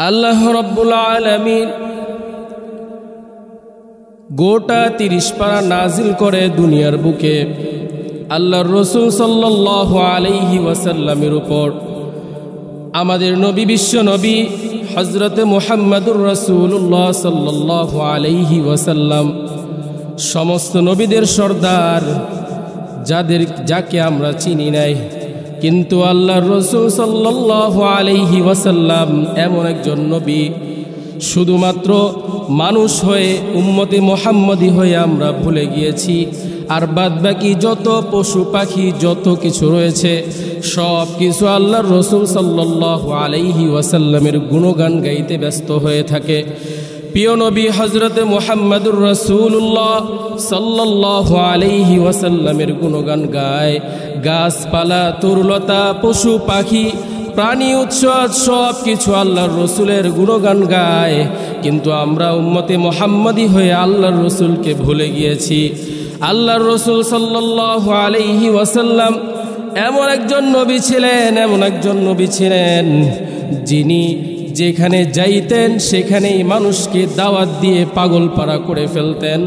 আল্লাহ রাব্বুল আলামিন গোটা 30 পারা নাজিল করে দুনিয়ার বুকে আল্লাহর রাসূল সাল্লাল্লাহু আলাইহি ওয়াসাল্লামের উপর আমাদের নবী বিশ্ব নবী হযরতে মুহাম্মদুর রাসূলুল্লাহ সাল্লাল্লাহু আলাইহি ওয়াসাল্লাম সমস্ত নবীদের সর্দার, যাকে আমরা চিনি নাই, কিন্তু আল্লাহর রাসূল সাল্লাল্লাহু আলাইহি ওয়াসাল্লাম এমন একজন নবী, শুধুমাত্র মানুষ হয়ে উম্মতে মুহাম্মদী হয়ে আমরা ভুলে গিয়েছি। আর বাদবাকি যত পশু পাখি যত কিছু রয়েছে সব কিছু আল্লাহর রাসূল সাল্লাল্লাহু আলাইহি ওয়াসাল্লামের গুণগান গাইতে ব্যস্ত হয়ে থাকে। প্রিয় নবী হযরতে মুহাম্মদুর রাসূলুল্লাহ সাল্লাল্লাহু আলাইহি ওয়াসাল্লামের গুণগান গায়। গাছপালা, তরুলতা, পশু পাখি, প্রাণী, উৎসব সব কিছু আল্লাহর রসুলের গুণগান গায়, কিন্তু আমরা উম্মতে মুহাম্মদী হয়ে আল্লাহর রসুলকে ভুলে গিয়েছি। আল্লাহর রসুল সাল্লাল্লাহু আলাইহি ওয়াসাল্লাম এমন একজন নবী ছিলেন যিনি যেখানে যাইতেন সেখানেই মানুষকে দাওয়াত দিয়ে পাগলপাড়া করে ফেলতেন।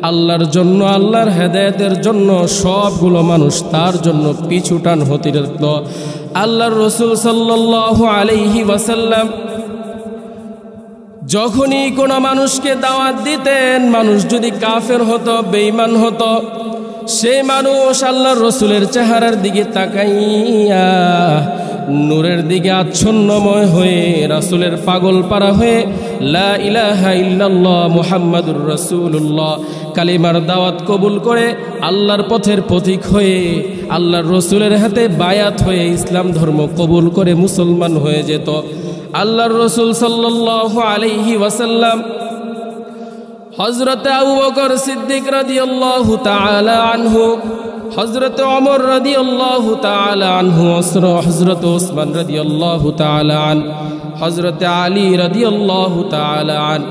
আল্লাহর জন্য, আল্লাহর হেদায়েতের জন্য সবগুলো মানুষ তার জন্য পিছুটান হতে লাগত। আল্লাহর রাসূল সাল্লাল্লাহু আলাইহি ওয়াসাল্লাম যখনই কোনো মানুষকে দাওয়াত দিতেন, মানুষ যদি কাফের হতো, বেঈমান হতো, সেই মানুষ আল্লাহর রাসূলের চেহারার দিকে তাকাইয়া নূরের দিকে আচ্ছন্নময় হয়ে রাসূলের পাগল পারা হয়ে লা ইলাহা ইল্লাল্লাহ মুহাম্মাদুর রাসূলুল্লাহ কালিমার দাওয়াত কবুল করে আল্লাহর পথের পথিক হয়ে আল্লাহর রাসূলের হাতে বায়াত হয়ে ইসলাম ধর্ম কবুল করে মুসলমান হয়ে যেত। আল্লাহর রাসূল সাল্লাল্লাহু আলাইহি ওয়াসাল্লাম হযরতে আবু বকর সিদ্দিক রাদিয়াল্লাহু তাআলা আনহু, হযরতে ওমর রাদিয়াল্লাহু তাআলা আনহু, হযরতে ওসমান রাদিয়াল্লাহু তাআলা আন, হযরতে আলী রাদিয়াল্লাহু তাআলা আন,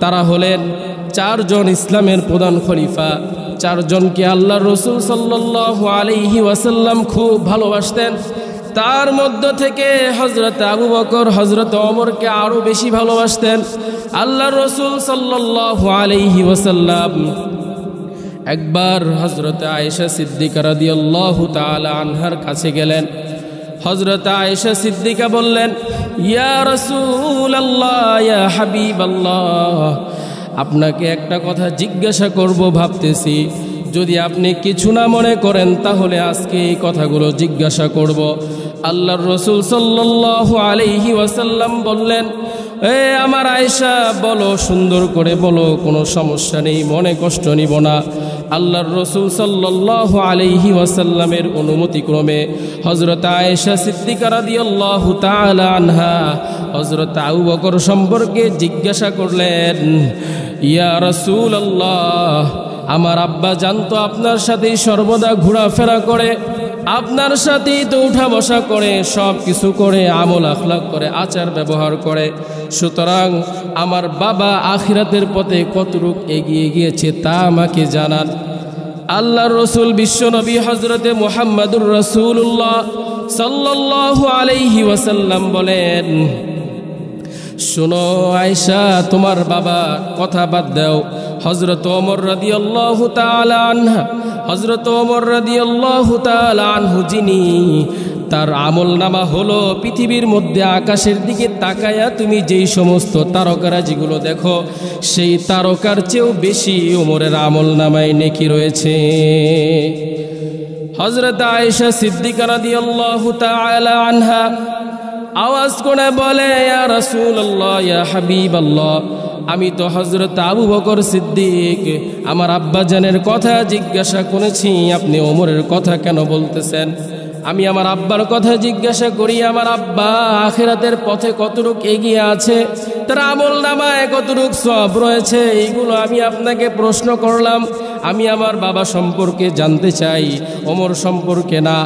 তারা হলেন চারজন ইসলামের প্রধান খলিফা। চারজনকে আল্লাহর রাসূল সাল্লাল্লাহু আলাইহি ওয়াসাল্লাম খুব ভালোবাসতেন। তার মধ্য থেকে হযরতে আবু বকর, হযরতে ওমরকে আরো বেশি ভালোবাসতেন। আল্লাহর রাসূল সাল্লাল্লাহু আলাইহি ওয়াসাল্লাম একবার হযরতে আয়েশা সিদ্দিকা রাদিয়াল্লাহু তাআলা আনহার কাছে গেলেন। হযরতে আয়েশা সিদ্দিকা বললেন, ইয়া রাসূলুল্লাহ, ইয়া হাবিবাল্লাহ, আপনাকে একটা কথা জিজ্ঞাসা করব ভাবতেছি, যদি আপনি কিছু না মনে করেন তাহলে আজকে এই কথাগুলো জিজ্ঞাসা করব। আল্লাহর রাসূল সাল্লাল্লাহু আলাইহি ওয়াসাল্লাম বললেন, এ আমার আয়েশা, বলো, সুন্দর করে বলো, কোনো সমস্যা নেই, মনে কষ্ট নিব না। আল্লাহর রাসূল সাল্লাল্লাহু আলাইহি ওয়াসাল্লামের অনুমতিক্রমে হযরত আয়েশা সিদ্দিকা রাদিয়াল্লাহু তাআলা আনহা হযরত আবু বকর সম্পর্কে জিজ্ঞাসা করলেন, ইয়া রাসূলুল্লাহ, আমার আব্বা জানতো আপনার সাথেই সর্বদা ঘোরাফেরা করে, আপনার সাথেই তো উঠা বসা করে, সব কিছু করে, আমল আখলাক করে, আচার ব্যবহার করে, সুতরাং আমার বাবা আখিরাতের পথে কতটুক এগিয়ে গিয়েছে তা আমাকে জানান। আল্লাহর রাসূল বিশ্বনবী হযরতে মুহাম্মদুর রাসূলুল্লাহ সাল্লাল্লাহু আলাইহি ওয়াসাল্লাম বলেন, শোনো আয়েশা, তোমার বাবা কথা বাদ দাও। হযরত ওমর রাদিয়াল্লাহু তাআলা আনহা, হযরত ওমর রাদিয়াল্লাহু তাআলা আনহু, যিনি তার আমলনামা হলো পৃথিবীর মধ্যে আকাশের দিকে তাকায়া তুমি যেই সমস্ত তারকারাজিগুলো দেখো, সেই তারকার চেয়েও বেশি ওমরের আমলনামায় নেকি রয়েছে। হযরত আয়েশা সিদ্দিকা রাদিয়াল্লাহু তাআলা আনহা আওয়াজ করে বলে, ইয়া রাসূলুল্লাহ, ইয়া হাবিবাল্লাহ, আমি তো হযরত আবু বকর সিদ্দিক, আমার আব্বাজানের কথা জিজ্ঞাসা করেছি, আপনি ওমরের কথা কেন বলতেছেন? আমি আমার আব্বার কথা জিজ্ঞাসা করি, আমার আব্বা আখিরাতের পথে কতটুক এগিয়ে আছে, তার আমলনামায় কতটুক সওয়াব রয়েছে, এইগুলো আমি আপনাকে প্রশ্ন করলাম। আমি আমার বাবা সম্পর্কে জানতে চাই, ওমর সম্পর্কে না।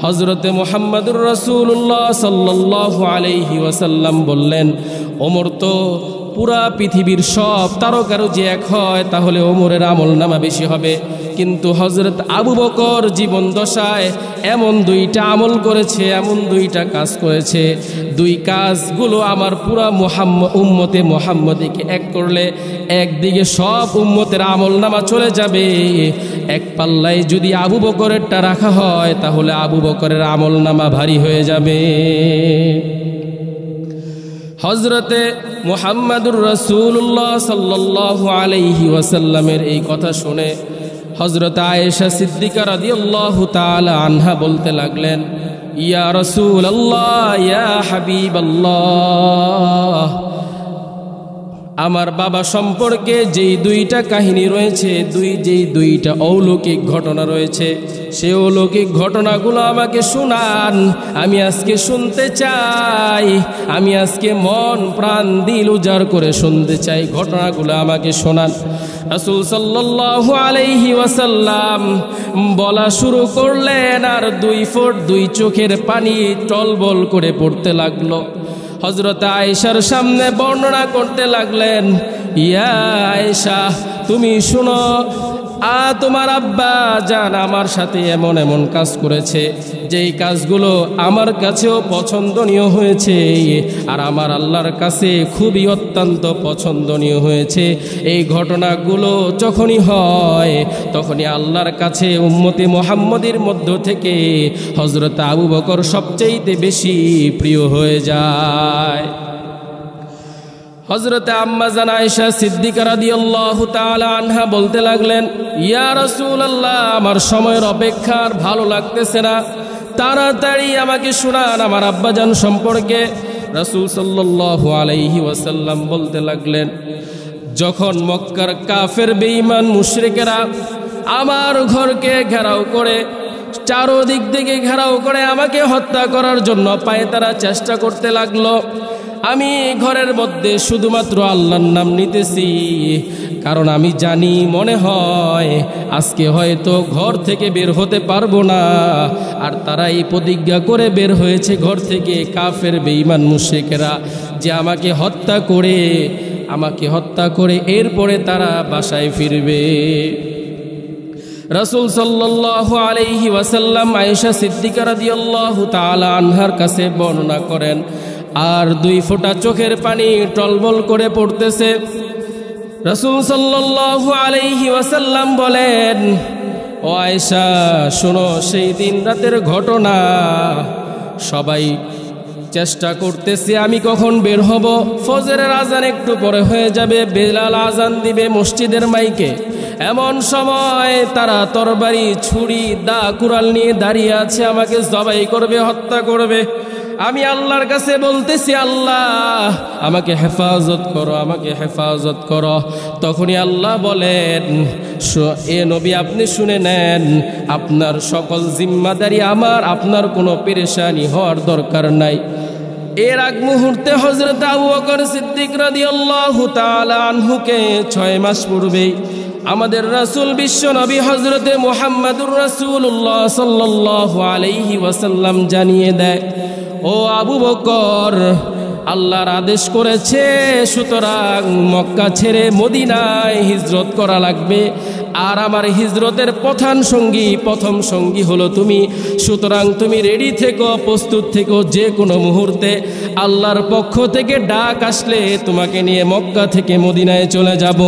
হযরতে মুহাম্মদুর রাসূলুল্লাহ সাল্লাল্লাহু আলাইহি ওয়াসাল্লাম বললেন, ওমর তো পুরা পৃথিবীর সব তারকারও যে এক হয় তাহলে ওমরের আমলনামা বেশি হবে। কিন্তু হযরত আবু বকর জীবন দশায় এমন দুইটা আমল করেছে, এমন দুইটা কাজ করেছে, দুই কাজগুলো আমার পুরা উম্মতে মুহাম্মদীকে এক করলে একদিকে সব উম্মতের আমলনামা চলে যাবে, এক পাল্লায় যদি আবু বকরেরটা রাখা হয় তাহলে আবু বকরের আমলনামা ভারী হয়ে যাবে। হযরতে মুহাম্মাদুর রাসূলুল্লাহ সাল্লাল্লাহু আলাইহি ওয়াসাল্লামের এই কথা শুনে হযরত আয়েশা সিদ্দিকা রাদিয়াল্লাহু তাআলা আনহা বলতে লাগলেন, ইয়া রাসূলুল্লাহ, ইয়া হাবিবাল্লাহ, আমার বাবা সম্পর্কে যেই দুইটা কাহিনী রয়েছে, যেই দুইটা অলৌকিক ঘটনা রয়েছে, সেই অলৌকিক ঘটনাগুলো আমাকে শোনান। আমি আজকে শুনতে চাই, আমি আজকে মন প্রাণ দিল উজাড় করে শুনতে চাই, ঘটনাগুলো আমাকে শোনান। রাসূল সাল্লাল্লাহু আলাইহি ওয়াসাল্লাম বলা শুরু করলেন, আর দুই ফোঁট দুই চোখের পানি টলবল করে পড়তে লাগলো। হযরত আয়েশার সামনে বর্ণনা করতে লাগলেন, ইয়া আয়েশা, তুমি শুনো, তোমার আব্বা জান আমার সাথে এমন এমন কাজ করেছে, যেই কাজগুলো আমার কাছেও পছন্দনীয় হয়েছে আর আমার আল্লাহর কাছে খুবই অত্যন্ত পছন্দনীয় হয়েছে। এই ঘটনাগুলো যখনই হয় তখনই আল্লাহর কাছে উম্মতে মুহাম্মদীর মধ্য থেকে হযরত আবু বকর সবচেয়ে বেশি প্রিয় হয়ে যায়। হযরত আম্মা জান আয়েশা সিদ্দিকা রাদিয়াল্লাহু তাআলা আনহা বলতে লাগলেন, ইয়া রাসূলুল্লাহ, আমার সময়ের অপেক্ষা আর ভালো লাগতেছে না, তাড়াতাড়ি আমাকে শোনান আমার আব্বাজান সম্পর্কে। রাসূল সাল্লাল্লাহু আলাইহি ওয়াসাল্লাম বলতে লাগলেন, যখন মক্কার কাফের বেঈমান মুশরিকেরা আমার ঘরকে ঘেরাও করে, চারদিক থেকে ঘেরাও করে আমাকে হত্যা করার জন্য পায়তারা চেষ্টা করতে লাগলো, আমি ঘরের মধ্যে শুধুমাত্র আল্লাহর নাম নিতেছি, কারণ আমি জানি মনে হয় আজকে হয়তো ঘর থেকে বের হতে পারবো না। আর তারা এই প্রতিজ্ঞা করে বের হয়েছে ঘর থেকে, কাফের বেঈমান মুশরিকেরা, যে আমাকে হত্যা করে এরপরে তারা বাসায় ফিরবে। রাসূল সাল্লাল্লাহু আলাইহি ওয়াসাল্লাম আয়েশা সিদ্দিকা রাদিয়াল্লাহু তাআলা আনহার কাছে বর্ণনা করেন, আর দুই ফোঁটা চোখের পানি টলমল করে পড়তেছে। রাসূল সাল্লাল্লাহু আলাইহি ওয়াসাল্লাম বলেন, ও আয়েশা, শোনো, সেই দিন রাতের ঘটনা। সবাই চেষ্টা করতেছে আমি কখন বের হব, ফজরের আজান একটু পরে হয়ে যাবে, বেলাল আজান দিবে মসজিদের মাইকে। এমন সময় তারা তরবারি, ছুরি, দা, কুড়াল নিয়ে দাঁড়িয়ে আছে, আমাকে জবাই করবে, হত্যা করবে। আমি আল্লাহর কাছে বলতেছি, আল্লাহ আমাকে হেফাজত করো, আমাকে হেফাজত করো। তখনই আল্লাহ বলেন, এ নবী, আপনি শুনে নেন, আপনার সকল জিম্মাদারি আমার, আপনার কোনো পেরেশানি হওয়ার দরকার নাই। এর আগ মুহূর্তে হযরত আবু বকর সিদ্দিক রাদিয়াল্লাহু তাআলা আনহুকে 6 মাস পূর্বেই আমাদের রাসূল বিশ্ব নবী হযরতে মুহাম্মাদুর রাসূলুল্লাহ সাল্লাল্লাহু আলাইহি ওয়াসাল্লাম জানিয়ে দেয়, ও আবু বকর, আল্লাহর আদেশ করেছে, সুতরাং মক্কা ছেড়ে মদিনায় হিজরত করা লাগবে। আর আমার হিজরতের প্রথম সঙ্গী হলো তুমি। সুতরাং তুমি রেডি থেকো, প্রস্তুত থেকো, যে কোনো মুহূর্তে আল্লাহর পক্ষ থেকে ডাক আসলে তোমাকে নিয়ে মক্কা থেকে মদিনায় চলে যাব।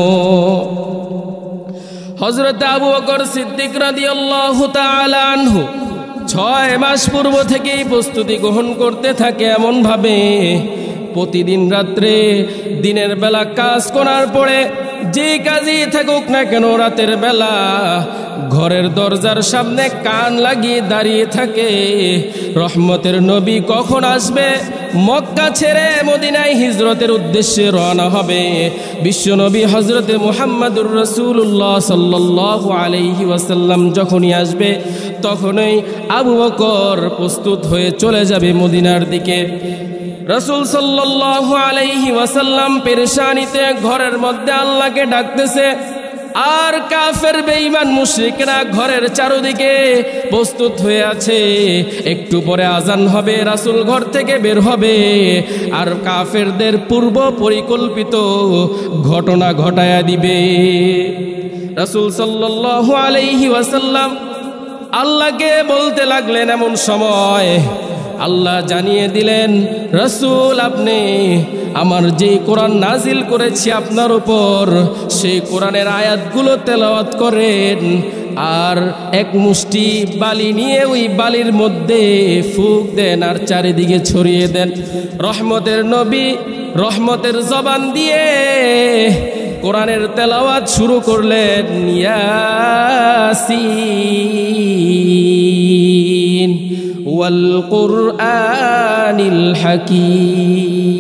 হযরত আবু বকর সিদ্দিক রাদিয়াল্লাহু তাআলা আনহু 6 মাস পূর্ব থেকেই প্রস্তুতি গ্রহণ করতে থাকে, এমনভাবে প্রতিদিন রাত্রে দিনের বেলা কাজ করার পরে যে কাজই থাকুক না কেন, রাতের বেলা ঘরের দরজার সামনে কান লাগিয়ে দাঁড়িয়ে থাকে, রহমতের নবী কখন আসবে, মক্কা ছেড়ে মদিনায় হিজরতের উদ্দেশ্যে রওনা হবে। বিশ্বনবী হযরতে মুহাম্মাদুর রাসূলুল্লাহ সাল্লাল্লাহু আলাইহি ওয়াসাল্লাম যখনই আসবে, তখনই আবু বকর প্রস্তুত হয়ে চলে যাবে মদিনার দিকে। রাসূল সাল্লাল্লাহু আলাইহি ওয়াসাল্লাম পেরেশানিতে ঘরের মধ্যে আল্লাহকে ডাকতেছে, আর কাফের বেঈমান মুশরিকরা ঘরের চারদিকে প্রস্তুত হয়ে আছে। একটু পরে আজান হবে, রাসূল ঘর থেকে বের হবে আর কাফেরদের পূর্ব পরিকল্পিত ঘটনা ঘটায়া দিবে। রাসূল সাল্লাল্লাহু আলাইহি ওয়াসাল্লাম আল্লাহকে বলতে লাগলেন। এমন সময় আল্লাহ জানিয়ে দিলেন, রাসূল আপনি আমার যে কোরআন নাজিল করেছি আপনার উপর, সেই কোরআনের আয়াতগুলো তেলাওয়াত করেন আর এক মুষ্টি বালি নিয়ে ওই বালির মধ্যে ফুঁক দেন আর চারিদিকে ছড়িয়ে দেন। রহমতের নবী রহমতের জবান দিয়ে কোরআনের তেলাওয়াত শুরু করলেন। ইয়াসিন ওয়াল কুরআনিল হাকীম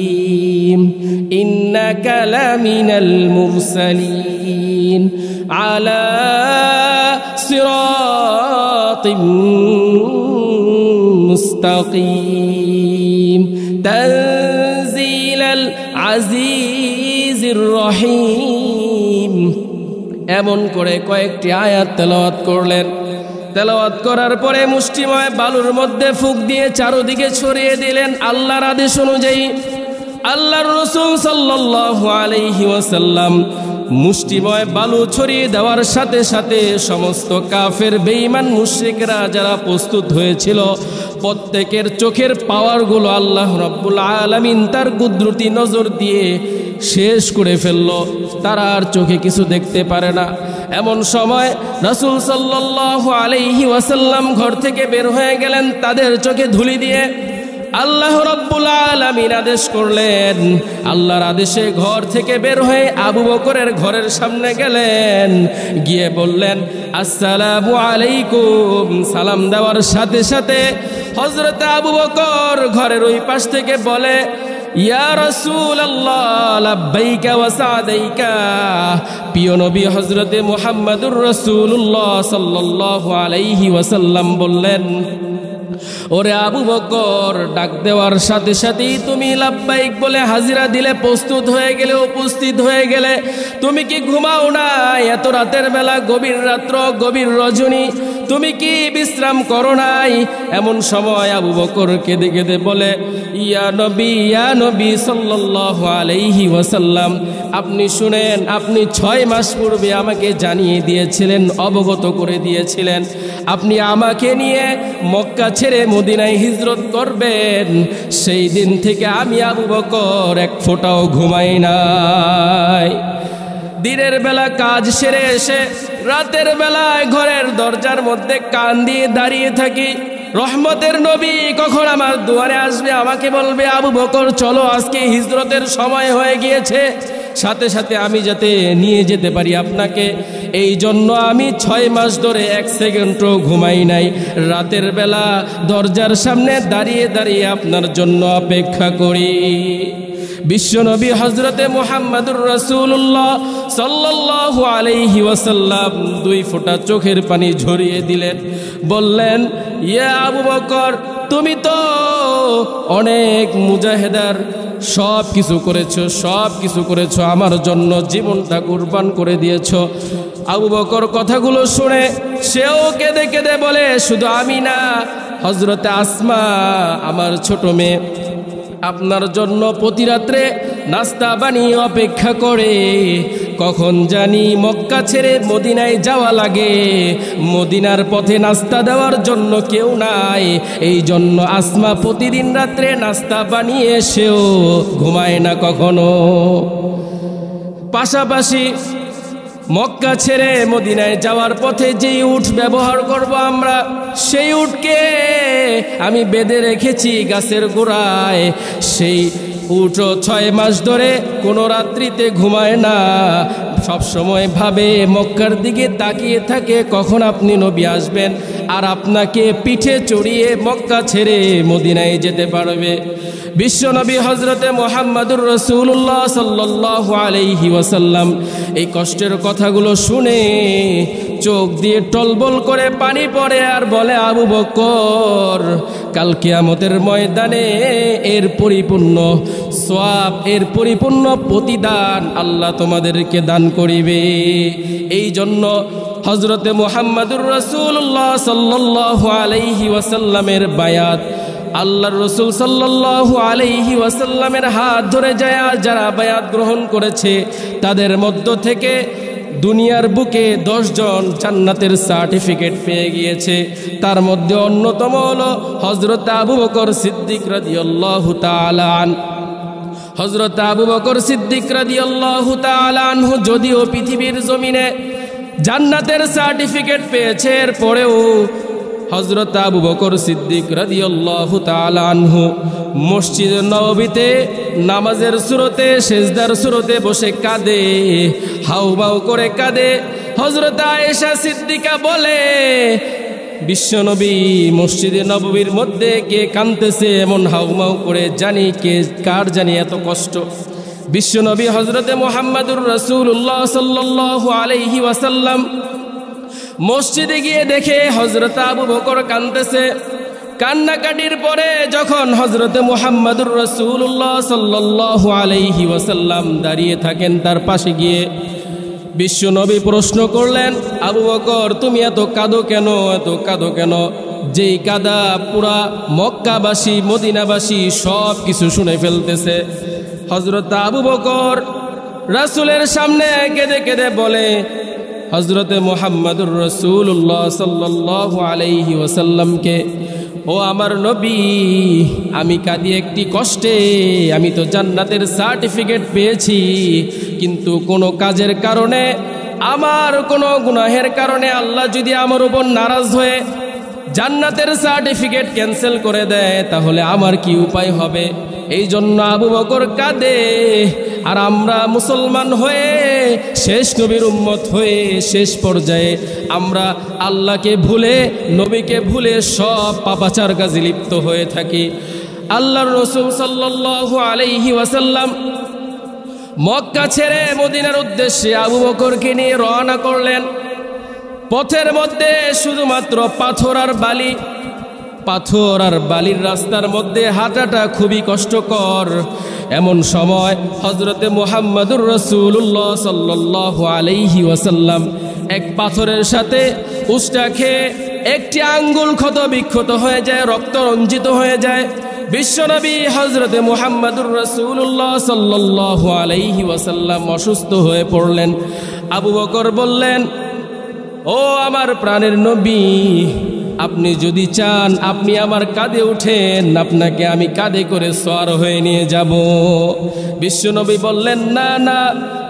ইন্নাকা লামিনাল মুরসালিন আলা সিরাতিম মুস্তাকিম তানজিলাল আজিজির রহিম। এমন করে কয়েকটি আয়াত তেলাওয়াত করলেন। তেলাওয়াত করার পরে মুষ্টিময় বালুর মধ্যে ফুঁক দিয়ে চারদিকে ছড়িয়ে দিলেন। আল্লাহর আদেশ অনুযায়ী আল্লাহর রাসূল সাল্লাল্লাহু আলাইহি ওয়াসাল্লাম মুষ্টিময় বালু ছড়িয়ে দেওয়ার সাথে সাথে সমস্ত কাফের বেঈমান মুশরিকরা যারা প্রস্তুত হয়েছিল প্রত্যেকের চোখের পাওয়ারগুলো আল্লাহ রাব্বুল আলামিন তার কুদরতি নজর দিয়ে শেষ করে ফেলল। তারা আর চোখে কিছু দেখতে পারে না। এমন সময় রাসূল সাল্লাল্লাহু আলাইহি ওয়াসাল্লাম ঘর থেকে বের হয়ে গেলেন তাদের চোখে ধুলি দিয়ে। আল্লাহ রাব্বুল আলামিন আদেশ করলেন। আল্লাহর আদেশে ঘর থেকে বের হয়ে আবু বকরের ঘরের সামনে গেলেন, গিয়ে বললেন আসসালামু আলাইকুম। সালাম দেওয়ার সাথে সাথে হযরত আবু বকর ঘরের ওই পাশ থেকে বলে, ইয়া রাসূলুল্লাহ লাব্বাইকা ওয়া সাদাইকা। প্রিয় নবী হযরতে মুহাম্মদুর রাসূলুল্লাহ সাল্লাল্লাহু আলাইহি ওয়াসাল্লাম বললেন, ওরে আবু বকর, ডাক দেওয়ার সাথে সাথেই তুমি লাব্বাইক বলে হাজিরা দিলে, প্রস্তুত হয়ে গেলে, উপস্থিত হয়ে গেলে। তুমি কি ঘুমাও না? এত রাতের বেলা, গভীর রাত্র, গভীর রজনী, তুমি কি বিশ্রাম করো নাই? এমন সময় আবু বকর কেঁদে কেঁদে বলে, ইয়া নবী সাল্লাল্লাহু আলাইহি ওয়াসাল্লাম, আপনি শুনেন, আপনি 6 মাস পূর্বে আমাকে জানিয়ে দিয়েছিলেন, অবগত করে দিয়েছিলেন আপনি আমাকে নিয়ে মক্কা ছেড়ে মদিনায় হিজরত করবেন। সেই দিন থেকে আমি আবু বকর এক ফোঁটাও ঘুমাই নাই। দিনের বেলা কাজ সেরে এসে রাতের বেলায় ঘরের দরজার মধ্যে কান দিয়ে দাঁড়িয়ে থাকি। রহমতের নবী কখন আমার দুয়ারে আসবে, আমাকে বলবে আবু বকর চলো, আজকে হিজরতের সময় হয়ে গিয়েছে, সাথে সাথে আমি যাতে নিয়ে যেতে পারি আপনাকে। এই জন্য আমি 6 মাস ধরে 1 সেকেন্ডও ঘুমাই নাই। রাতের বেলা দরজার সামনে দাঁড়িয়ে দাঁড়িয়ে আপনার জন্য অপেক্ষা করি। বিশ্বনবী হযরতে মুহাম্মদুর রাসূলুল্লাহ সাল্লাল্লাহু আলাইহি ওয়াসাল্লাম 2 ফোঁটা চোখের পানি ঝরিয়ে দিলেন। বললেন, ইয়া আবু বকর, তুমি তো অনেক মুজাহিদার, সব কিছু করেছো, আমার জন্য জীবনটা কুরবান করে দিয়েছো। আবু বকর কথাগুলো শুনে সেও কেঁদে কেঁদে বলে, শুধু আমি না, হযরতে আসমা আমার ছোট মেয়ে আপনার জন্য প্রতি রাত্রে নাস্তা বানিয়ে অপেক্ষা করে। কখন জানি মক্কা ছেড়ে মদিনায় যাওয়া লাগে, মদিনার পথে নাস্তা দেওয়ার জন্য কেউ নাই। এই জন্য আসমা প্রতিদিন রাত্রে নাস্তা বানিয়ে সেও ঘুমায় না কখনো। পাশাপাশি মক্কা ছেড়ে মদিনায় যাওয়ার পথে যেই উট ব্যবহার করব আমরা, সেই উটকে আমি বেঁধে রেখেছি গাছের গোড়ায়। সেই উটও 6 মাস ধরে কোনো রাত্রিতে ঘুমায় না, সব সময় ভাবে, মক্কার দিকে তাকিয়ে থাকে কখন আপনি নবী আসবেন আর আপনাকে পিঠে চড়িয়ে মক্কা ছেড়ে মদিনায় যেতে পারবে। বিশ্বনবী হযরতে মুহাম্মদুর রাসূলুল্লাহ সাল্লাল্লাহু আলাইহি ওয়াসাল্লাম এই কষ্টের কথাগুলো শুনে চোখ দিয়ে টলবল করে পানি পড়ে আর বলে, আবু বকর, কাল কিয়ামতের ময়দানে এর পরিপূর্ণ সওয়াব, এর পরিপূর্ণ প্রতিদান আল্লাহ তোমাদেরকে দান করিবে। এই জন্য হযরতে মুহাম্মদুর রাসূলুল্লাহ সাল্লাল্লাহু আলাইহি ওয়াসাল্লামের বায়াত, আল্লাহর রাসূল সাল্লাল্লাহু আলাইহি ওয়াসাল্লামের হাত ধরে যায় যারা বায়াত গ্রহণ করেছে তাদের মধ্য থেকে দুনিয়ার বুকে 10 জন জান্নাতের সার্টিফিকেট পেয়ে গিয়েছে। তার মধ্যে অন্যতম হলো হযরত আবু বকর সিদ্দিক রাদিয়াল্লাহু তাআলা আনহু। হযরত আবু বকর সিদ্দিক রাদিয়াল্লাহু তাআলা আনহু যদিও পৃথিবীর জমিনে জান্নাতের সার্টিফিকেট পেয়েছে, এরপরেও হযরত আবু বকর সিদ্দিক রাদিয়াল্লাহু তাআলা আনহু মসজিদে নববীতে নামাজের সুরতে, সেজদার সুরতে বসে কাঁদে, হাউমাউ করে কাঁদে। হযরত আয়েশা সিদ্দিকা বলে, বিশ্বনবী মসজিদে নববীর মধ্যে কে কাঁদতেছে এমন হাউমাউ করে, জানি কে, কার জানি এত কষ্ট। বিশ্বনবী হযরতে মুহাম্মদুর রাসূলুল্লাহ সাল্লাল্লাহু আলাইহি ওয়াসাল্লাম মসজিদে গিয়ে দেখে হযরত আবু বকর কাঁদতেছে। কান্নাকাটির পরে যখন হযরতে মুহাম্মদুর রাসূলুল্লাহ সাল্লাল্লাহু আলাইহি ওয়াসাল্লাম দাঁড়িয়ে থাকেন তার পাশে গিয়ে বিশ্বনবী প্রশ্ন করলেন, আবু বকর, তুমি এত কাঁদো কেন, এত কাঁদো কেন? যেই কাদা পুরা মক্কাবাসী, মদিনাবাসী সব কিছু শুনে ফেলতেছে। হযরত আবু বকর রাসূলের সামনে কেঁদে কেঁদে বলে, হযরতে মুহাম্মদুর রাসূলুল্লাহ সাল্লাল্লাহু আলাইহি ওয়াসাল্লামকে, ও আমার নবী, আমি কাঁদি একটি কষ্টে। আমি তো জান্নাতের সার্টিফিকেট পেয়েছি, কিন্তু কোনো কাজের কারণে, আমার কোনো গুনাহের কারণে আল্লাহ যদি আমার উপর নারাজ হয়ে জান্নাতের সার্টিফিকেট ক্যান্সেল করে দেয় তাহলে আমার কি উপায় হবে? এই জন্য আবু বকর কাঁদে। আর আমরা মুসলমান হয়ে, শেষ নবীর উম্মত হয়ে শেষ পর্যায়ে আমরা আল্লাহকে ভুলে, নবীকে ভুলে সব পাপাচার কাজে লিপ্ত হয়ে থাকি। আল্লাহর রাসূল সাল্লাল্লাহু আলাইহি ওয়াসাল্লাম মক্কা ছেড়ে মদিনার উদ্দেশ্যে আবু বকরকে নিয়ে রওনা করলেন। পথের মধ্যে শুধুমাত্র পাথর আর বালি, পাথর আর বালির রাস্তার মধ্যে হাঁটাটা খুবই কষ্টকর। এমন সময় হযরতে মুহাম্মদুর রাসূলুল্লাহ সাল্লাল্লাহু আলাইহি ওয়াসাল্লাম এক পাথরের সাথে উষ্টা খেয়ে একটি আঙ্গুল ক্ষত বিক্ষত হয়ে যায়, রক্ত রঞ্জিত হয়ে যায়। বিশ্বনবী হযরতে মুহাম্মদুর রাসূলুল্লাহ সাল্লাল্লাহু আলাইহি ওয়াসাল্লাম অসুস্থ হয়ে পড়লেন। আবু বকর বললেন, ও আমার প্রাণের নবী, আপনি যদি চান আপনি আমার কাঁধে উঠেন, আপনাকে আমি কাঁধে করে সওয়ার হয়ে নিয়ে যাব। বিশ্বনবী বললেন, না না,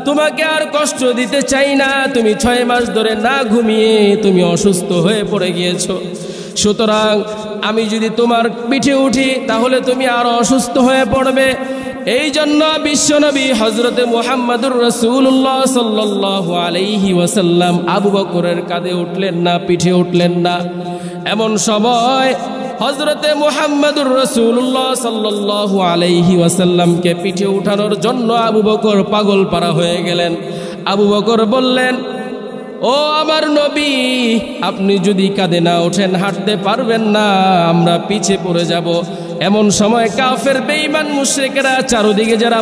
তোমাকে আর কষ্ট দিতে চাই না। তুমি 6 মাস ধরে না ঘুমিয়ে তুমি অসুস্থ হয়ে পড়ে গিয়েছো, সুতরাং আমি যদি তোমার পিঠে উঠি তাহলে তুমি আরো অসুস্থ হয়ে পড়বে। এই জন্য বিশ্বনবী হযরতে মুহাম্মদুর রাসূলুল্লাহ সাল্লাল্লাহু আলাইহি ওয়াসাল্লাম আবু বকরের কাঁধে উঠলেন না, পিঠে উঠলেন না। এমন সময় হযরতে মুহাম্মদুর রাসূলুল্লাহ সাল্লাল্লাহু আলাইহি ওয়াসাল্লামকে পিঠে উঠানোর জন্য আবু বকর পাগল পারা হয়ে গেলেন। আবু বকর বললেন, ও আমার নবী, আপনি যদি কাঁধে না ওঠেন হাঁটতে পারবেন না, আমরা পিছে পড়ে যাব। এমন সময় কাফের বেঈমান মুশরিকেরা চারদিকে যারা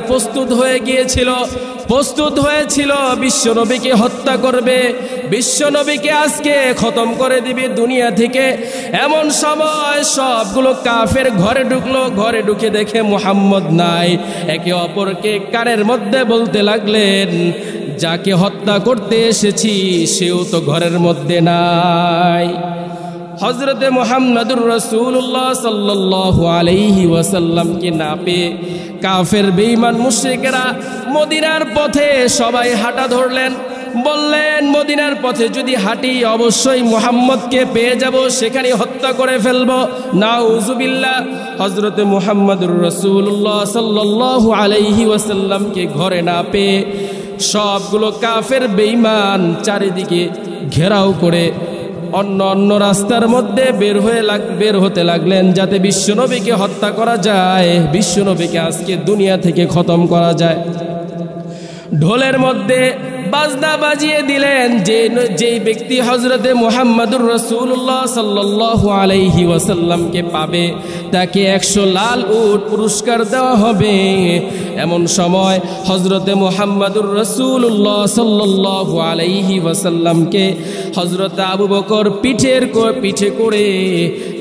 প্রস্তুত হয়েছিল বিশ্বনবীকে হত্যা করবে, বিশ্বনবীকে আজকে খতম করে দিবে দুনিয়া থেকে। এমন সময় সবগুলো কাফের ঘরে ঢুকলো। ঘরে ঢুকে দেখে মুহাম্মদ নাই। একে অপরকে কানের মধ্যে বলতে লাগলেন, যাকে হত্যা করতে এসেছি সেও তো ঘরের মধ্যে নাই। হযরতে মুহাম্মদুর রাসূলুল্লাহ সাল্লাল্লাহু আলাইহি ওয়াসাল্লামকে না পেয়ে কাফের বেঈমান মুশরিকেরা মদিনার পথে সবাই হাঁটা ধরলেন। বললেন, মদিনার পথে যদি হাঁটি অবশ্যই মুহাম্মদকে পেয়ে যাব, সেখানে হত্যা করে ফেলব। নাউযুবিল্লাহ। হযরতে মুহাম্মদুর রাসূলুল্লাহ সাল্লাল্লাহু আলাইহি ওয়াসাল্লামকে ঘরে না পেয়ে সবগুলো কাফের বেঈমান চারিদিকে ঘেরাও করে অন্য অন্য রাস্তার মধ্যে বের হতে লাগলেন, যাতে বিশ্বনবীকে হত্যা করা যায়, বিশ্বনবীকে আজকে দুনিয়া থেকে খতম করা যায়। ঢোলের মধ্যে বাজনা বাজিয়ে দিলেন। যেই ব্যক্তি হযরতে মুহাম্মদুর রাসূলুল্লাহ সাল্লাল্লাহু আলাইহি ওয়াসাল্লামকে পাবে তাকে 100 লাল উট পুরস্কার দেওয়া হবে। এমন সময় হযরতে মুহাম্মদুর রাসূলুল্লাহ সাল্লাল্লাহু আলাইহি ওয়াসাল্লামকে হযরতে আবু বকর পিঠে করে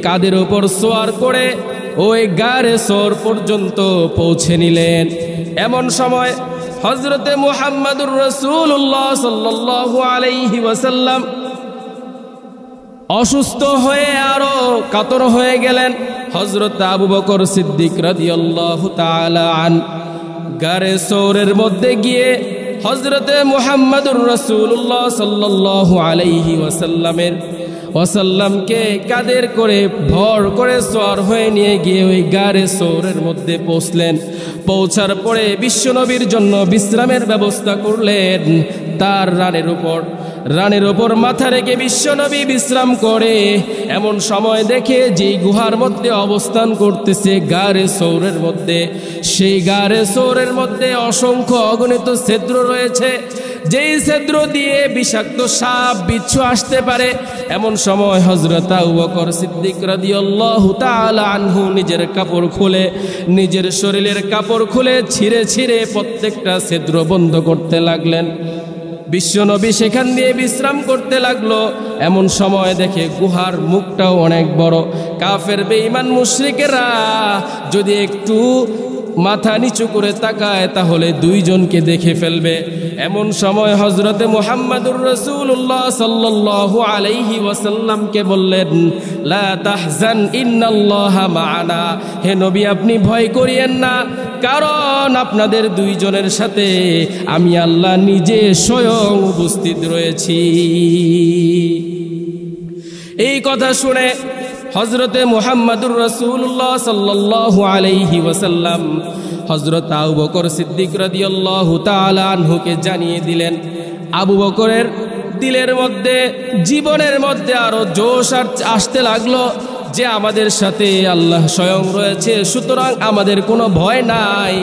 কাঁধের ওপর সওয়ার করে ওই গারে সওর পর্যন্ত পৌঁছে নিলেন। এমন সময় হযরতে মুহাম্মদুর রাসূলুল্লাহ সাল্লাল্লাহু আলাইহি ওয়াসাল্লাম অসুস্থ হয়ে আরো কাতর হয়ে গেলেন। হযরত আবু বকর সিদ্দিক রাদিয়াল্লাহু তাআলা আন গারে সওরের মধ্যে গিয়ে হযরতে মুহাম্মদুর রাসূলুল্লাহ সাল্লাল্লাহু আলাইহি ওয়াসাল্লামকে কাঁধের করে ভর করে সওয়ার হয়ে নিয়ে গিয়ে ওই গারে সওরের মধ্যে পৌঁছলেন। পৌঁছার পরে বিশ্বনবীর জন্য বিশ্রামের ব্যবস্থা করলেন। তার রানের উপর মাথা রেখে বিশ্বনবী বিশ্রাম করে। এমন সময় দেখে যেই গুহার মধ্যে অবস্থান করতেছে গারে সওরের মধ্যে, সেই গারে সওরের মধ্যে অসংখ্য অগণিত ছিদ্র রয়েছে, যেই ছিদ্র দিয়ে বিষাক্ত সাপ বিচ্ছু আসতে পারে। এমন সময় হযরত আবু বকর সিদ্দিক রাদিয়াল্লাহু তাআলা আনহু নিজের শরীরের কাপড় খুলে ছিঁড়ে প্রত্যেকটা ছিদ্র বন্ধ করতে লাগলেন। বিশ্বনবী সেখান দিয়ে বিশ্রাম করতে লাগলো। এমন সময় দেখে গুহার মুখটাও অনেক বড়। কাফের বেঈমান মুশরিকেরা যদি একটু মাথা নিচু করে তাকায় তাহলে দুইজনকে দেখে ফেলবে। এমন সময় হযরতে মুহাম্মদুর রাসূলুল্লাহ সাল্লাল্লাহু আলাইহি ওয়াসাল্লামকে বললেন, লা তাহজান ইন্নাল্লাহা মা'ানা, হে নবী আপনি ভয় করিয়েন না, কারণ আপনাদের দুইজনের সাথে আমি আল্লাহ নিজে স্বয়ং উপস্থিত রয়েছি। এই কথা শুনে হযরতে মুহাম্মদুর রাসূলুল্লাহ সাল্লাল্লাহু আলাইহি ওয়াসাল্লাম হযরত আবু বকর সিদ্দিক রাদিয়াল্লাহু তাআলা আনহুকে জানিয়ে দিলেন। আবু বকরের দিলের মধ্যে, জীবনের মধ্যে আরো জোশ আসতে লাগলো যে আমাদের সাথে আল্লাহ স্বয়ং রয়েছে, সুতরাং আমাদের কোনো ভয় নাই,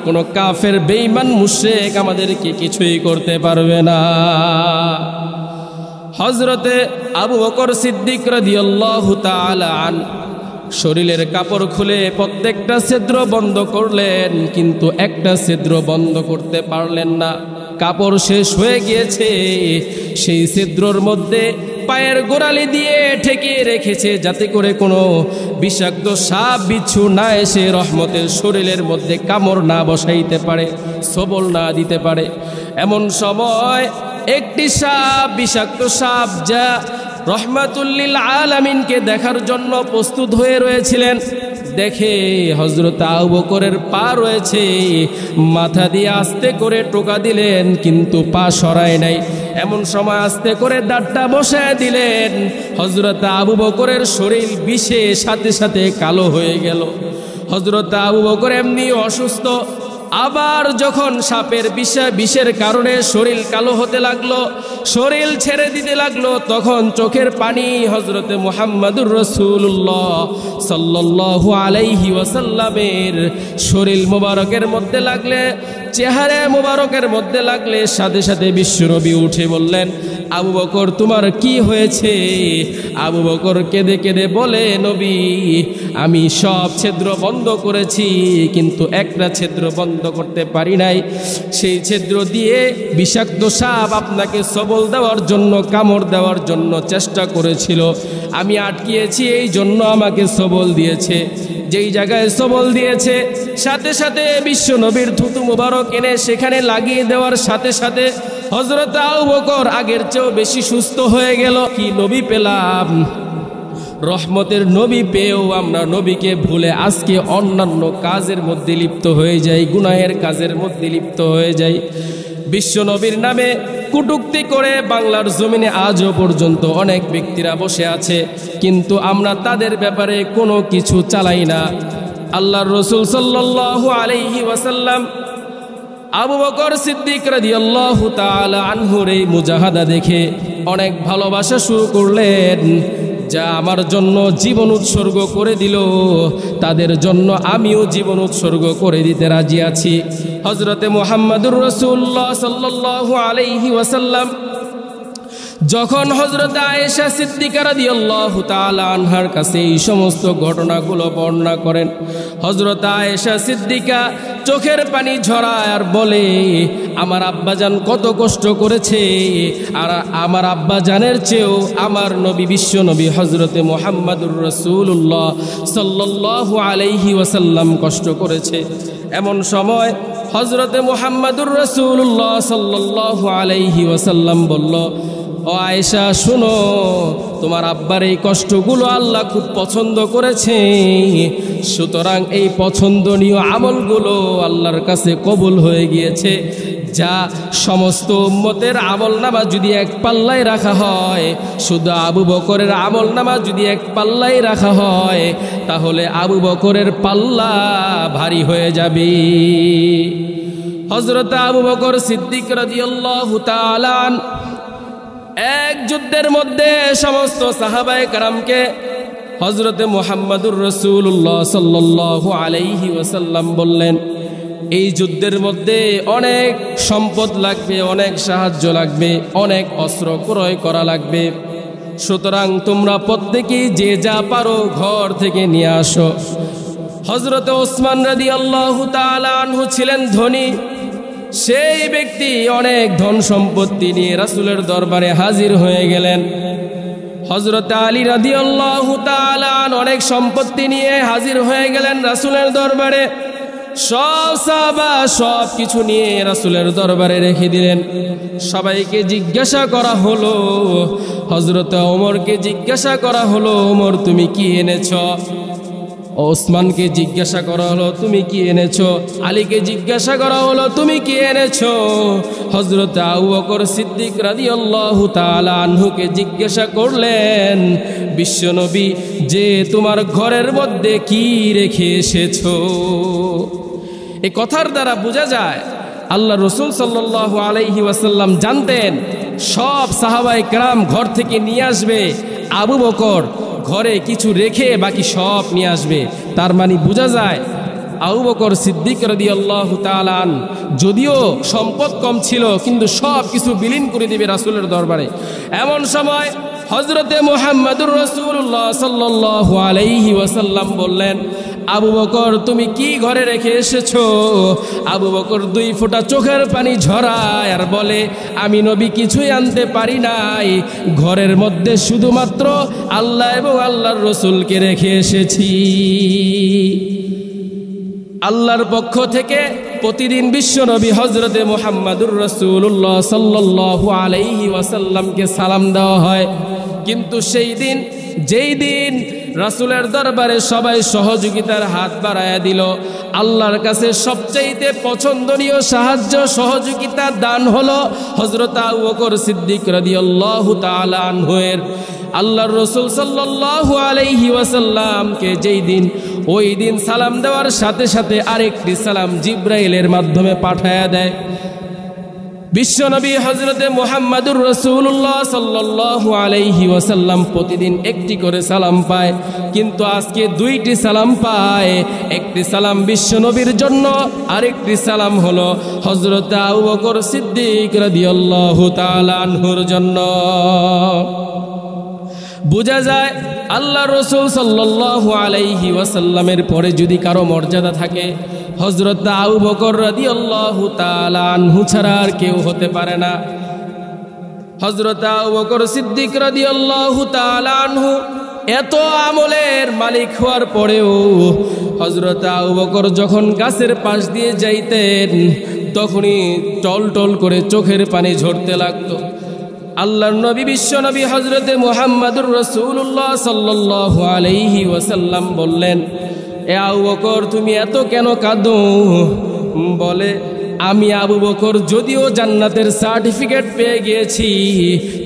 কোনো কাফের বেঈমান মুশরিক আমাদেরকে কিছুই করতে পারবে না। হযরতে আবু বকর সিদ্দিক রাদিয়াল্লাহু তাআলা আন শরীরের কাপড় খুলে প্রত্যেকটা ছিদ্র বন্ধ করলেন, কিন্তু একটা ছিদ্র বন্ধ করতে পারলেন না। কাপড় শেষ হয়ে গিয়েছে। সেই ছিদ্রর মধ্যে পায়ের গোড়ালি দিয়ে ঠেকিয়ে রেখেছে, যাতে করে কোনো বিষাক্ত সাপ বিচ্ছু না এসে রহমতের শরীরের মধ্যে কামড় না বসাইতে পারে, সবল না দিতে পারে। এমন সময় একটি সাপ, বিষাক্ত সাপ, যা রহমাতুল লিল আলামিনকে দেখার জন্য প্রস্তুত হয়ে রয়েছিলেন, দেখে হযরত আবু বকরের পা রয়েছে, মাথা দিয়ে আস্তে করে টোকা দিলেন, কিন্তু পা সরায় নাই। এমন সময় আস্তে করে দাঁতটা বসায় দিলেন। হযরত আবু বকরের শরীর বিষে সাথে সাথে কালো হয়ে গেল। হযরত আবু বকর এমনি অসুস্থ, আবার যখন সাপের বিষের কারণে শরীর কালো হতে লাগলো, শরীর ছেড়ে দিতে লাগলো, তখন চোখের পানি হযরতে মুহাম্মদুর রাসূলুল্লাহ সাল্লাল্লাহু আলাইহি ওয়াসাল্লামের শরীর মোবারকের মধ্যে লাগলে, চেহারা মোবারকের মধ্যে লাগলে সাথে সাথে বিশ্বনবী উঠে বললেন, আবু বকর তোমার কি হয়েছে? আবু বকর কেঁদে কেঁদে বলে, নবী আমি সব ছিদ্র বন্ধ করেছি, কিন্তু একটা ছিদ্র বন্ধ করতে পারি নাই। সেই ছিদ্র দিয়ে বিষাক্ত সাপ আপনাকে সবল দেওয়ার জন্য, কামড় দেওয়ার জন্য চেষ্টা করেছিল, আমি আটকিয়েছি, এই জন্য আমাকে সবল দিয়েছে। যেই জায়গায় সবল দিয়েছে সাথে সাথে বিশ্বনবীর থুতু মুবারক এনে সেখানে লাগিয়ে দেওয়ার সাথে সাথে হযরত আবু বকর আগের চেয়েও বেশি সুস্থ হয়ে গেল। কি নবী পেলাম! রহমতের নবী পেয়েও আমরা নবীকে ভুলে আজকে অন্যান্য কাজের মধ্যে লিপ্ত হয়ে যাই, গুনাহের কাজের মধ্যে লিপ্ত হয়ে যাই। বিশ্বনবীর নামে কটূক্তি করে বাংলার জমিনে আজও পর্যন্ত অনেক ব্যক্তিরা বসে আছে, কিন্তু আমরা তাদের ব্যাপারে কোনো কিছু চালাই না। আল্লাহর রাসূল সাল্লাল্লাহু আলাইহি ওয়াসাল্লাম আবু বকর সিদ্দিক রাদিয়াল্লাহু তাআলা আনহুর এই মুজাহাদা দেখে অনেক ভালোবাসা শুরু করলেন, যা আমার জন্য জীবন উৎসর্গ করে দিল তাদের জন্য আমিও জীবন উৎসর্গ করে দিতে রাজি আছি। হযরতে মুহাম্মদুর রাসূলুল্লাহ সাল্লাল্লাহু আলাইহি ওয়াসাল্লাম যখন হযরত আয়েশা সিদ্দিকা রাদিয়াল্লাহু তাআলা আনহার কাছে এই সমস্ত ঘটনাগুলো বর্ণনা করেন, হযরত আয়েশা সিদ্দিকা চোখের পানি ঝরায় আর বলে, আমার আব্বাজান কত কষ্ট করেছে, আর আমার আব্বাজানের চেয়েও আমার নবী বিশ্ব নবী হযরতে মুহাম্মদুর রাসূলুল্লাহ সাল্লাল্লাহু আলাইহি ওয়াসাল্লাম কষ্ট করেছে। এমন সময় হযরতে মুহাম্মদুর রাসূলুল্লাহ সাল্লাল্লাহু আলাইহি ওয়াসাল্লাম বলল, ও আয়েশা শুনো, তোমার আব্বার এই কষ্টগুলো আল্লাহ খুব পছন্দ করেছে, সুতরাং এই পছন্দনীয় আমলগুলো আল্লাহর কাছে কবুল হয়ে গিয়েছে। যা সমস্ত উম্মতের আমলনামা যদি এক পাল্লায় রাখা হয়, শুধু আবু বকরের আমলনামা যদি এক পাল্লায় রাখা হয়, তাহলে আবু বকরের পাল্লা ভারী হয়ে যাবে। হযরত আবু বকর সিদ্দিক রাদিয়াল্লাহু তাআলা এক যুদ্ধের মধ্যে সমস্ত সাহাবায়ে কেরামকে হযরতে মুহাম্মদুর রাসূলুল্লাহ সাল্লাল্লাহু আলাইহি ওয়াসাল্লাম বললেন, এই যুদ্ধের মধ্যে অনেক সম্পদ লাগবে, অনেক সাহায্য লাগবে, অনেক অস্ত্র ক্রয় করা লাগবে, সুতরাং তোমরা প্রত্যেকেই যে যা পারো ঘর থেকে নিয়ে আসো। হযরতে ওসমান রাদিয়াল্লাহু তাআলা আনহু ছিলেন ধনী, সেই ব্যক্তি অনেক ধন সম্পত্তি নিয়ে রাসূলের দরবারে হাজির হয়ে গেলেন। হযরত আলী রাদিয়াল্লাহু তাআলা আনহু অনেক সম্পত্তি নিয়ে হাজির হয়ে গেলেন রাসূলের দরবারে। সব সাহাবা সব কিছু নিয়ে রাসূলের দরবারে রেখে দিলেন। সবাইকে জিজ্ঞাসা করা হলো, হযরত ওমরকে জিজ্ঞাসা করা হলো, ওমর তুমি কি এনেছো? ওসমানকে জিজ্ঞাসা করা হলো, তুমি কি এনেছো? আলীকে জিজ্ঞাসা করা হলো, তুমি কি এনেছো? হযরত আবু বকর সিদ্দিক রাদিয়াল্লাহু তাআলা আনহুকে জিজ্ঞাসা করলেন, বিশ্বনবী যে তোমার ঘরের মধ্যে কি রেখে এসেছো? এই কথার দ্বারা বোঝা যায় আল্লাহ রাসূল সাল্লাল্লাহু আলাইহি ওয়াসাল্লাম জানতেন সব সাহাবায়ে কেরাম ঘর থেকে নিয়ে আসবে, আবু বকর ঘরে কিছু রেখে বাকি সব নিয়ে আসবে। তার মানে বোঝা যায় আবু বকর সিদ্দিক রাদিয়াল্লাহু তাআলা যদিও সম্পদ কম ছিল, কিন্তু সব কিছু বিলীন করে দিবে রাসূলের দরবারে। এমন সময় হযরতে মুহাম্মদুর রাসূলুল্লাহ সাল্লাল্লাহু আলাইহি ওয়াসাল্লাম বললেন, আবু বকর তুমি কি ঘরে রেখে এসেছো? আবু বকর 2 ফোঁটা চোখের পানি ঝরায় আর বলে, আমি নবী কিছুই আনতে পারি নাই, ঘরের মধ্যে শুধুমাত্র আল্লাহ এবং আল্লাহর রাসূলকে রেখে এসেছি। আল্লাহর পক্ষ থেকে প্রতিদিন বিশ্বনবী হযরতে মুহাম্মদুর রাসূলুল্লাহ সাল্লাল্লাহু আলাইহি ওয়াসাল্লামকে সালাম দেওয়া হয়, কিন্তু সেই দিন যেই দিন রাসূলের দরবারে সবাই সহযোগিতার হাত বাড়ায়া দিল, আল্লাহর কাছে সবচাইতে পছন্দনীয় সাহায্য সহযোগিতা দান হলো হযরত আবু বকর সিদ্দিক রাদিয়াল্লাহু তাআলা আনহুর। আল্লাহর রাসূল সাল্লাল্লাহু আলাইহি ওয়াসাল্লামকে যেই দিন, ওই দিন সালাম দেওয়ার সাথে সাথে আরেকটি সালাম জিবরাইলের মাধ্যমে পাঠায়া দেয়। বিশ্বনবী হযরতে মুহাম্মদুর রাসূলুল্লাহ সাল্লাল্লাহু আলাইহি ওয়াসাল্লাম প্রতিদিন একটি করে সালাম পায়, কিন্তু আজকে 2টি সালাম পায়। একটি সালাম বিশ্বনবীর জন্য, আরেকটি সালাম হলো হযরতে আবু বকর সিদ্দিক রাদিয়াল্লাহু তাআলা আনহুর জন্য। বোঝা যায় আল্লাহ রাসূল সাল্লাল্লাহু আলাইহি ওয়াসাল্লামের পরে যদি কারো মর্যাদা থাকে, হযরত আবু বকর রাদিয়াল্লাহু তাআলা আনহু ছাড়া আর কেউ হতে পারে না। হযরত আবু বকর সিদ্দিক রাদিয়াল্লাহু তাআলা আনহু এত আমলের মালিক হওয়ার পরেও হযরত আবু বকর যখন গাছের পাশ দিয়ে যাইতেন, তখনই টল টল করে চোখের পানি ঝরতে লাগতো। আল্লাহর নবী বিশ্বনবী হযরতে মুহাম্মদুর রাসূলুল্লাহ সাল্লাল্লাহু আলাইহি ওয়াসাল্লাম বললেন, এ আবু বকর তুমি এত কেন কাঁদো? বলে, আমি আবু বকর যদিও জান্নাতের সার্টিফিকেট পেয়ে গিয়েছি,